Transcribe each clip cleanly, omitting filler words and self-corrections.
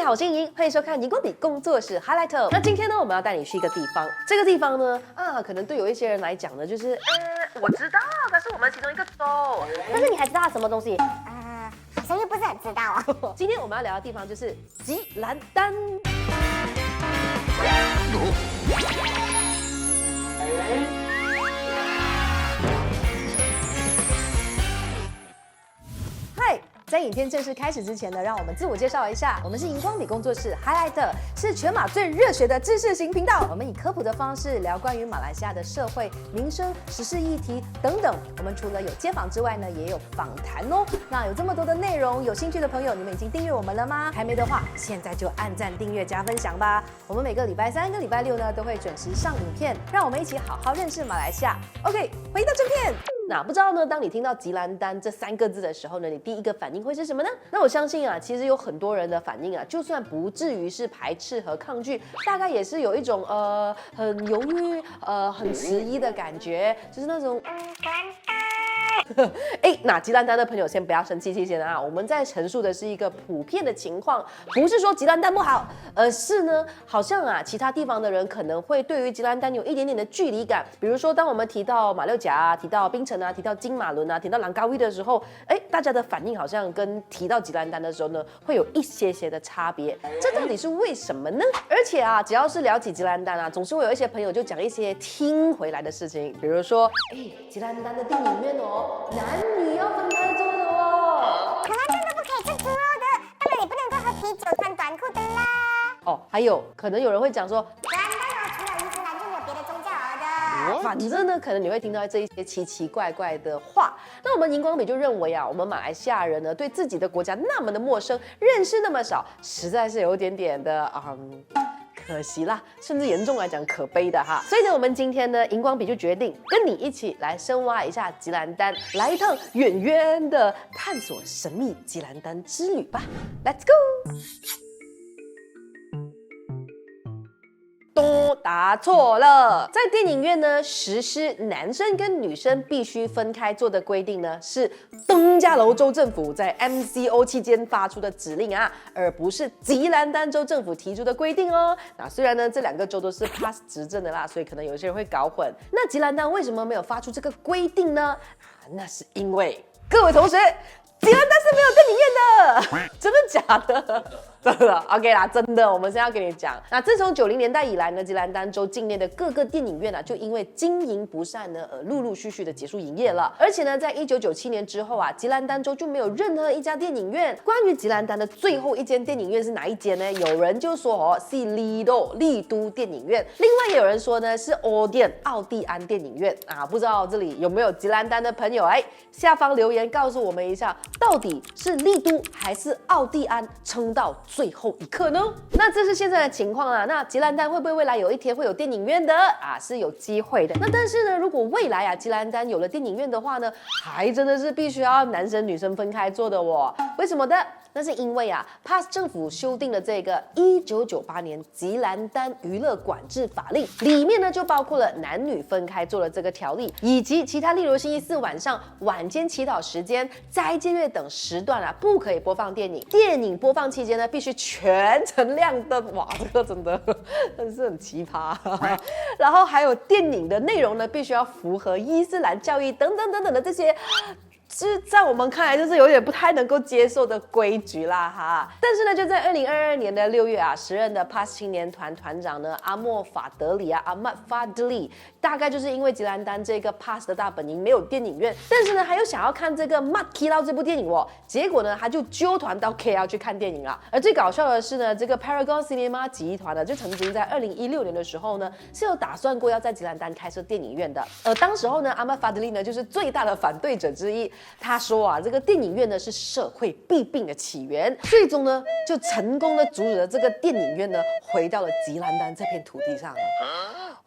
你好，我是莹莹，欢迎收看荧光笔工作室 Highlight。那今天呢，我们要带你去一个地方，这个地方呢，可能对有一些人来讲呢，就是我知道，它是我们其中一个州，但是你还知道它什么东西？好像又不是很知道哦。今天我们要聊的地方就是吉兰丹。在影片正式开始之前呢，让我们自我介绍一下，我们是荧光笔工作室 Highlight， 是全马最热血的知识型频道。我们以科普的方式聊关于马来西亚的社会、民生、时事议题等等。我们除了有街访之外呢，也有访谈哦。那有这么多的内容，有兴趣的朋友，你们已经订阅我们了吗？还没的话，现在就按赞、订阅、加分享吧。我们每个礼拜3跟礼拜6呢，都会准时上影片，让我们一起好好认识马来西亚。OK， 回到正片。那不知道呢，当你听到吉兰丹这3个字的时候呢，你第一个反应会是什么呢？那我相信啊，其实有很多人的反应啊，就算不至于是排斥和抗拒，大概也是有一种很犹豫很迟疑的感觉，就是那种那吉兰丹的朋友先不要生气先啊，我们在陈述的是一个普遍的情况，不是说吉兰丹不好，而是呢，好像啊其他地方的人可能会对于吉兰丹有一点点的距离感。比如说，当我们提到马六甲啊，提到槟城啊，提到金马伦啊，提到兰高威的时候，大家的反应好像跟提到吉兰丹的时候呢，会有一些些的差别。这到底是为什么呢？而且啊，只要是聊起吉兰丹啊，总是会有一些朋友就讲一些听回来的事情，比如说，吉兰丹的电影院哦，男女要分开坐的哦。可能真的不可以吃猪肉的，当然也不能够喝啤酒穿短裤的啦。还有可能有人会讲说，吉兰丹除了伊斯兰就没有别的宗教了的。反正呢，可能你会听到这一些奇奇怪怪的话。那我们荧光笔就认为啊，我们马来西亚人呢，对自己的国家那么的陌生，认识那么少，实在是有点点的可惜啦，甚至严重来讲可悲的哈。所以呢，我们今天呢，荧光笔就决定跟你一起来深挖一下吉兰丹，来一趟远远的探索神秘吉兰丹之旅吧。Let's go！答错了。在电影院呢，实施男生跟女生必须分开坐的规定呢，是登嘉楼州政府在 MCO 期间发出的指令啊，而不是吉兰丹州政府提出的规定哦。那虽然呢，这2个州都是 PAS 执政的啦，所以可能有些人会搞混。那吉兰丹为什么没有发出这个规定呢？那是因为各位同学，吉兰丹是没有电影院的，真的假的？真的 OK 啦，真的，我们现在要跟你讲。那自从90年代以来呢，吉兰丹州境内的各个电影院啊，就因为经营不善呢，而陆陆续续的结束营业了。而且呢，在1997年之后啊，吉兰丹州就没有任何一家电影院。关于吉兰丹的最后一间电影院是哪一间呢？有人就说是丽都电影院，另外也有人说呢是奥蒂安电影院啊。不知道这里有没有吉兰丹的朋友？下方留言告诉我们一下，到底是丽都还是奥蒂安撑到最后一刻呢？那这是现在的情况啊。那吉兰丹会不会未来有一天会有电影院的啊？是有机会的。那但是呢，如果未来啊吉兰丹有了电影院的话呢，还真的是必须要男生女生分开坐的哦。为什么的？那是因为啊 ，PAS 政府修订了这个1998年吉兰丹娱乐管制法令，里面呢就包括了男女分开坐的这个条例，以及其他例如星期4晚上晚间祈祷时间、斋戒月等时段啊，不可以播放电影。电影播放期间呢，必须全程亮灯。哇，这个真的是很奇葩。然后还有电影的内容呢，必须要符合伊斯兰教义等等等等的这些。是在我们看来就是有点不太能够接受的规矩啦哈。但是呢，就在2022年的6月啊，时任的 PAS 青年团团长呢阿莫法德里啊 Ahmad Fadli， 大概就是因为吉兰丹这个 PAS 的大本营没有电影院，但是呢他又想要看这个 Mat Kilau 这部电影哦，结果呢他就揪团到 KL 去看电影啦。而最搞笑的是呢，这个 Paragon Cinema 集团呢就曾经在2016年的时候呢是有打算过要在吉兰丹开设电影院的，而当时候呢 Ahmad Fadli 呢就是最大的反对者之一。他说啊，这个电影院呢是社会弊病的起源，最终呢就成功的阻止了这个电影院呢回到了吉兰丹这片土地上了。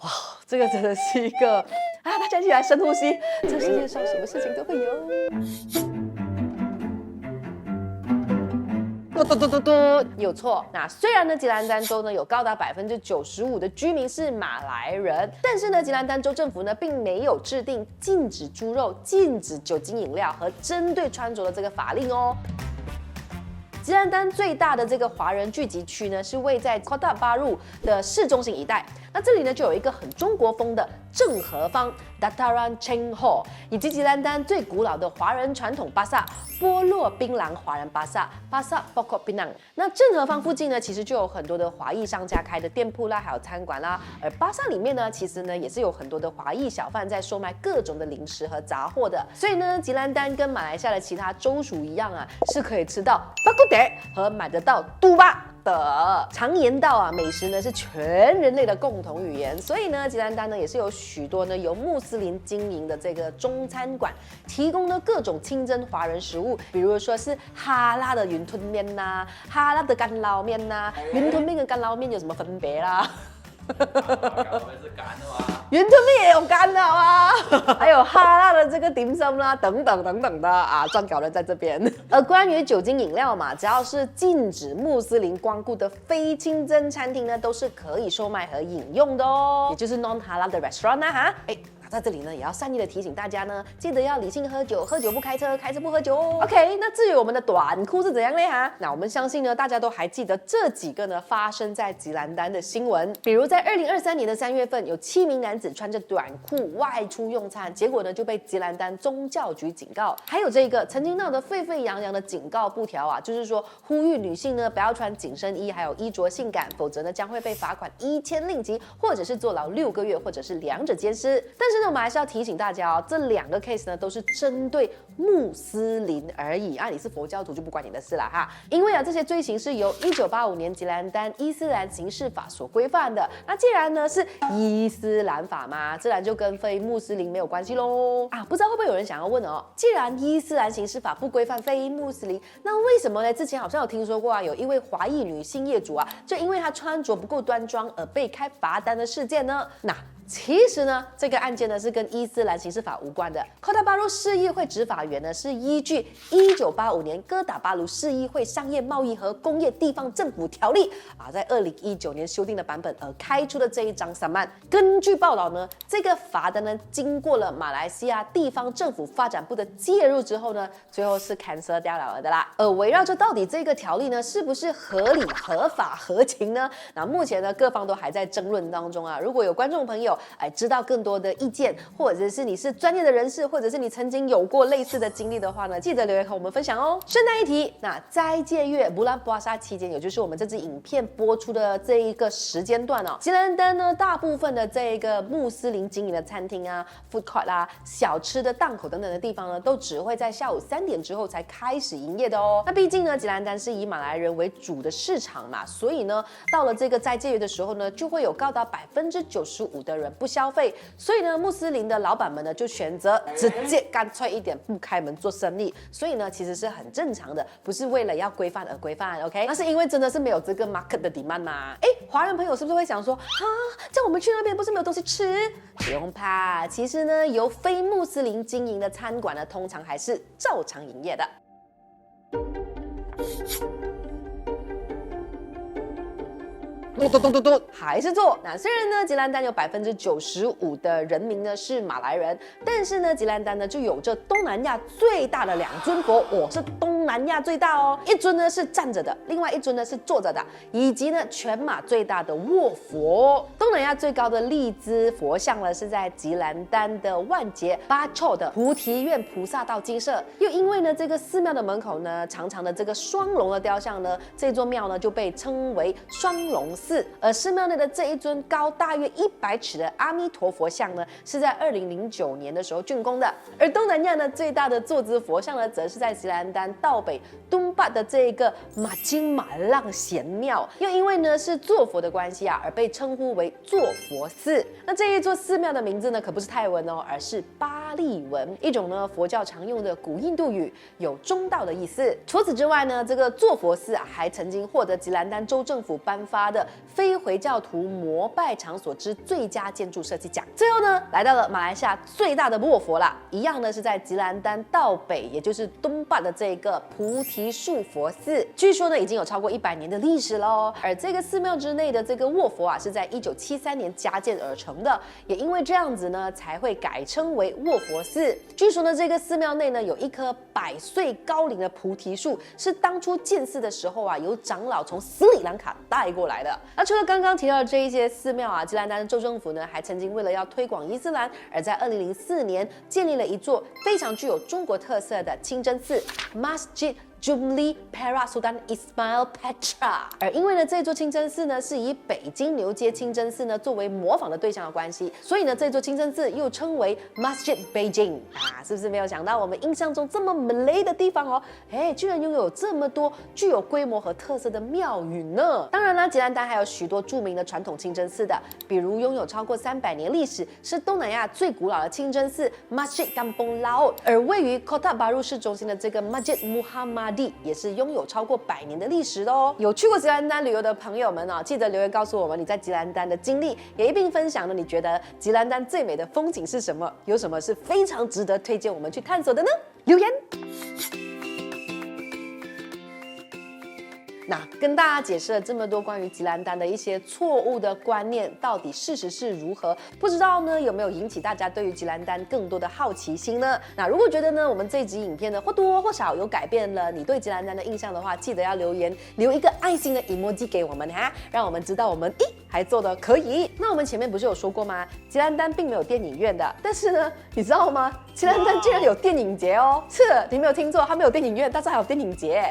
哇，这个真的是一个大家一起来深呼吸，这世界上什么事情都会有。有错。那虽然呢，吉兰丹州呢有高达95%的居民是马来人，但是呢，吉兰丹州政府呢并没有制定禁止猪肉、禁止酒精饮料和针对穿着的这个法令哦。吉兰丹最大的这个华人聚集区呢，是位在 Kota Baru 的市中心一带。那这里呢，就有一个很中国风的正合坊 Dataran Cheng Ho， 以及吉兰丹最古老的华人传统巴萨波洛槟榔华人巴萨 Pasar Pokok Pinang。那正合坊附近呢，其实就有很多的华裔商家开的店铺啦，还有餐馆啦。而巴萨里面呢，其实呢也是有很多的华裔小贩在售卖各种的零食和杂货的。所以呢，吉兰丹跟马来西亚的其他州属一样啊，是可以吃到巴古德和买得到杜巴的。常言道啊，美食呢是全人类的共同语言，所以呢，吉兰丹呢也是有许多呢由穆斯林经营的这个中餐馆，提供呢各种清真华人食物，比如说是哈拉的云吞面呐、哈拉的干捞面呐、云吞面跟干捞面有什么分别啦？云吞面也有干的啊，还有哈拉的这个dim sum啦，等等等等的啊，撰稿人在这边。而关于酒精饮料嘛，只要是禁止穆斯林光顾的非清真餐厅呢，都是可以售卖和饮用的哦，也就是 non halal 的 restaurant 啊哈。在这里呢，也要善意的提醒大家呢，记得要理性喝酒，喝酒不开车，开车不喝酒哦。OK， 那至于我们的短裤是怎样嘞哈？那我们相信呢，大家都还记得这几个呢发生在吉兰丹的新闻，比如在2023年的3月份，有7名男子穿着短裤外出用餐，结果呢就被吉兰丹宗教局警告。还有这个曾经闹得沸沸扬扬的警告布条啊，就是说呼吁女性呢不要穿紧身衣，还有衣着性感，否则呢将会被罚款1000令吉，或者是坐牢6个月，或者是2者兼施。但是呢，我们还是要提醒大家哦，这2个 case 呢都是针对穆斯林而已啊，你是佛教徒就不关你的事了哈。因为啊，这些罪行是由1985年吉兰丹伊斯兰刑事法所规范的。那既然呢是伊斯兰法嘛，自然就跟非穆斯林没有关系喽啊。不知道会不会有人想要问哦，既然伊斯兰刑事法不规范非穆斯林，那为什么呢？之前好像有听说过啊，有一位华裔女性业主啊，就因为她穿着不够端庄而被开罚单的事件呢。那其实呢，这个案件呢是跟伊斯兰刑事法无关的。Kota Baru 市议会执法员呢是依据1985年哥打巴鲁市议会商业贸易和工业地方政府条例啊，在2019年修订的版本而开出的这一张散漫。根据报道呢，这个罚单呢经过了马来西亚地方政府发展部的介入之后呢，最后是 cancel 掉了的啦。而围绕着到底这个条例呢是不是合理、合法、合情呢？那目前呢各方都还在争论当中啊。如果有观众朋友知道更多的意见，或者是你是专业的人士，或者是你曾经有过类似的经历的话呢，记得留言和我们分享哦。顺带一提，那斋戒月 Bulan Puasa 期间，也就是我们这支影片播出的这一个时间段哦，吉兰丹呢大部分的这一个穆斯林经营的餐厅啊、food court 啦、小吃的档口等等的地方呢，都只会在下午3点之后才开始营业的哦。那毕竟呢，吉兰丹是以马来人为主的市场嘛，所以呢，到了这个斋戒月的时候呢，就会有高达95%的人不消费，所以呢，穆斯林的老板们呢就选择直接干脆一点不开门做生意，所以呢其实是很正常的，不是为了要规范而规范 ，OK？ 那是因为真的是没有这个 market 的 demand 嘛。华人朋友是不是会想说啊，叫我们去那边不是没有东西吃？不用怕，其实呢由非穆斯林经营的餐馆呢，通常还是照常营业的。还是做。那虽然呢，吉兰丹有95%的人民呢是马来人，但是呢，吉兰丹呢就有着东南亚最大的2尊佛，是东南亚最大哦。一尊呢是站着的，另外一尊呢是坐着的，以及呢全马最大的卧佛。东南亚最高的利兹佛像呢是在吉兰丹的万杰巴措的菩提院菩萨道精舍。又因为呢这个寺庙的门口呢长长的这个双龙的雕像呢，这座庙呢就被称为双龙寺。而寺庙内的这一尊高大约100尺的阿弥陀佛像呢，是在2009年的时候竣工的。而东南亚呢最大的坐姿佛像呢，则是在吉兰丹道北东巴的这个马金马浪贤庙。又因为呢是坐佛的关系啊，而被称呼为坐佛寺。那这一座寺庙的名字呢，可不是泰文哦，而是巴利文，一种呢佛教常用的古印度语，有中道的意思。除此之外呢，这个坐佛寺啊，还曾经获得吉兰丹州政府颁发的非回教徒膜拜场所之最佳建筑设计奖。最后呢，来到了马来西亚最大的卧佛啦，一样呢是在吉兰丹道北，也就是东巴的这个菩提树佛寺，据说呢已经有超过100年的历史了哦。而这个寺庙之内的这个卧佛啊，是在1973年加建而成的，也因为这样子呢，才会改称为卧佛寺。据说呢，这个寺庙内呢有一棵100岁高龄的菩提树，是当初建寺的时候啊，由长老从斯里兰卡带过来的。那除了刚刚提到的这一些寺庙啊，吉兰丹的州政府呢，还曾经为了要推广伊斯兰，而在2004年建立了一座非常具有中国特色的清真寺 Masjid Jumli Perak Sultan Ismail Petra， 而因为呢这座清真寺呢是以北京牛街清真寺呢作为模仿的对象的关系，所以呢这座清真寺又称为 Masjid Beijing 啊，是不是没有想到我们印象中这么 Malay 的地方哦，居然拥有这么多具有规模和特色的庙宇呢？当然啦，吉兰丹还有许多著名的传统清真寺的，比如拥有超过300年历史，是东南亚最古老的清真寺 Masjid Kampung Laut， 而位于 Kota Baru 市中心的这个 Masjid Muhammad也是拥有超过100年的历史的哦。有去过吉兰丹旅游的朋友们记得留言告诉我们你在吉兰丹的经历，也一并分享了你觉得吉兰丹最美的风景是什么？有什么是非常值得推荐我们去探索的呢？留言。那跟大家解释了这么多关于吉兰丹的一些错误的观念，到底事实是如何？不知道呢有没有引起大家对于吉兰丹更多的好奇心呢？那如果觉得呢我们这一集影片呢或多或少有改变了你对吉兰丹的印象的话，记得要留言留一个爱心的 emoji 给我们哈，让我们知道我们还做得可以。那我们前面不是有说过吗？吉兰丹并没有电影院的，但是呢你知道吗？吉兰丹竟然有电影节哦！是的，你没有听错，它没有电影院，但是还有电影节。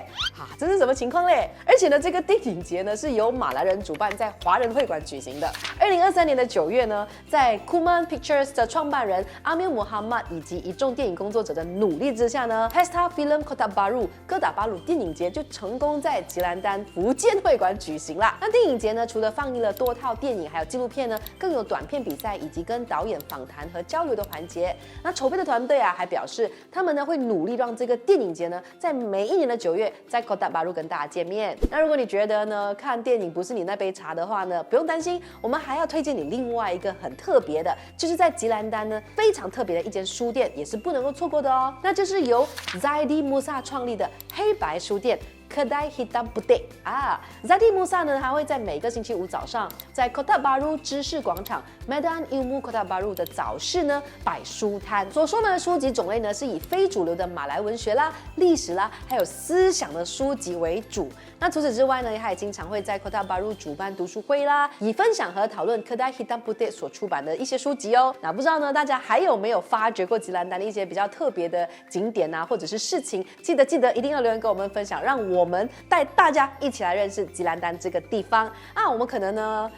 这是什么情况嘞？而且呢，这个电影节呢是由马来人主办，在华人会馆举行的。2023年的9月呢，在 Kuman Pictures 的创办人阿米尔·穆罕默以及一众电影工作者的努力之下呢 ，Pesta Film Kota Baru 哥打巴鲁电影节就成功在吉兰丹福建会馆举行啦。那电影节呢，除了放映了多套电影还有纪录片呢，更有短片比赛以及跟导演访谈和交流的环节。那筹备的团队啊，还表示他们呢会努力让这个电影节呢，在每一年的9月在 Kota Baru 跟大家见面。那如果你觉得呢看电影不是你那杯茶的话呢，不用担心，我们还要推荐你另外一个很特别的，就是在吉兰丹呢非常特别的一间书店，也是不能够错过的哦。那就是由 Zaidi Musa 创立的黑白书店。Kedai Hitam Putih 啊 ，Zaidi Musa 呢，他会在每个星期五早上，在 Kota Baru 知识广场 Medan Ilmu Kota Baru 的早市呢摆书摊。所说的书籍种类呢，是以非主流的马来文学啦、历史啦，还有思想的书籍为主。那除此之外呢，他也经常会在 Kota Baru 主办读书会啦，以分享和讨论 Kedai Hitam Putih 所出版的一些书籍哦。那不知道呢，大家还有没有发掘过吉兰丹的一些比较特别的景点啊，或者是事情？记得一定要留言跟我们分享，让我们带大家一起来认识吉兰丹这个地方啊！我们可能呢，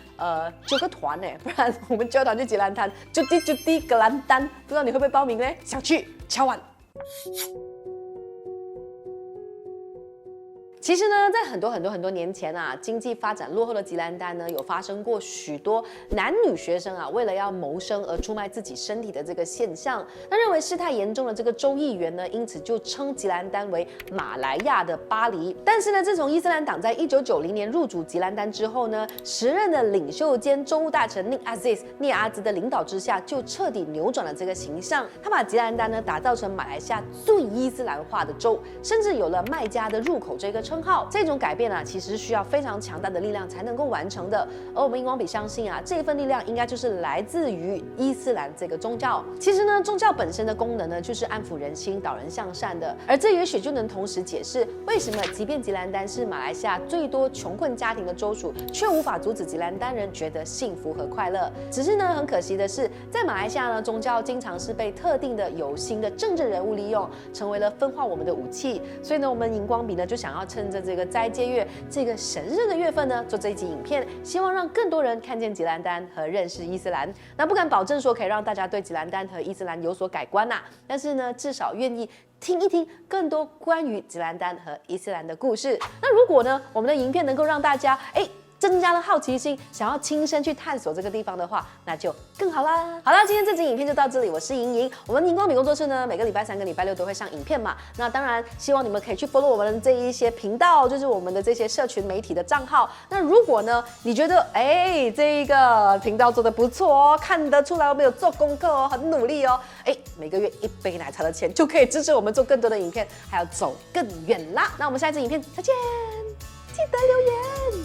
揪个团呢，不然我们揪团去吉兰丹，就地格兰丹，不知道你会不会报名呢？想去敲碗。其实呢，在很多年前啊，经济发展落后的吉兰丹呢，有发生过许多男女学生啊，为了要谋生而出卖自己身体的这个现象。那认为事态严重的这个州议员呢，因此就称吉兰丹为马来亚的巴黎。但是呢，自从伊斯兰党在1990年入主吉兰丹之后呢，时任的领袖兼州务大臣聂阿兹的领导之下，就彻底扭转了这个形象。他把吉兰丹呢打造成马来西亚最伊斯兰化的州，甚至有了麦加的入口这个称号。这种改变啊，其实是需要非常强大的力量才能够完成的。而我们荧光笔相信啊，这一份力量应该就是来自于伊斯兰这个宗教。其实呢，宗教本身的功能呢，就是安抚人心、导人向善的。而这也许就能同时解释为什么，即便吉兰丹是马来西亚最多穷困家庭的州属，却无法阻止吉兰丹人觉得幸福和快乐。只是呢，很可惜的是，在马来西亚呢，宗教经常是被特定的有心的政治人物利用，成为了分化我们的武器。所以呢，我们荧光笔呢就想要趁着这个斋戒月这个神圣的月份呢，做这一集影片，希望让更多人看见吉兰丹和认识伊斯兰。那不敢保证说可以让大家对吉兰丹和伊斯兰有所改观呐，但是呢，至少愿意听一听更多关于吉兰丹和伊斯兰的故事。那如果呢，我们的影片能够让大家增加了好奇心，想要亲身去探索这个地方的话，那就更好啦。好啦，今天这集影片就到这里，我是莹莹。我们荧光笔工作室呢，每个礼拜3跟礼拜6都会上影片嘛。那当然，希望你们可以去 follow 我们这一些频道，就是我们的这些社群媒体的账号。那如果呢，你觉得这一个频道做的不错哦，看得出来我们有做功课哦，很努力哦，每个月1杯奶茶的钱就可以支持我们做更多的影片，还要走更远啦。那我们下一支影片再见，记得留言。